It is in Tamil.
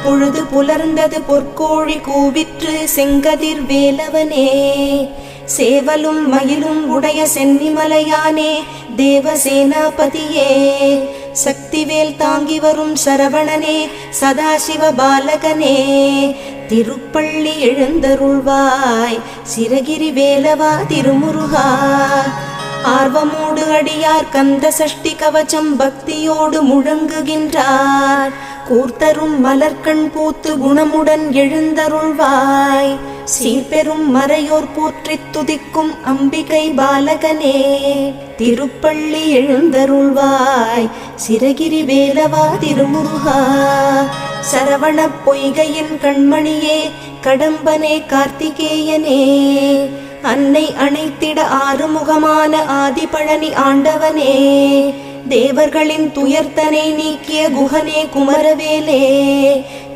பொழுது புலர்ந்தது பொற்கோழி கூவிற்று செங்கதிர் வேலவனே. சேவலும் மயிலும் உடைய சென்னிமலையானே தேவசேனாபதியே. சக்திவேல் தாங்கி வரும் சரவணனே சதாசிவ பாலகனே. திருப்பள்ளி எழுந்தருள்வாய் சிரகிரி வேலவா திருமுருகா. ஆர்வமோடு அடியார் கந்த சஷ்டி கவச்சம் பக்தியோடு முழங்குகின்றார். கூர்த்தரும் மலர்கண் பூத்து குணமுடன் எழுந்தருள்வாய். சீர்பெரும் மறையோர் போற்றித் துதிக்கும் அம்பிகை பாலகனே. திருப்பள்ளி எழுந்தருள்வாய் சிரகிரி வேலவா திருமுருகா. சரவண பொய்கையின் கண்மணியே கடம்பனே கார்த்திகேயனே. அன்னை அணைத்திட ஆறுமுகமான ஆதிபழனி ஆண்டவனே. தேவர்களின் துயர்த்தனை நீக்கிய குகனே குமரவேலே.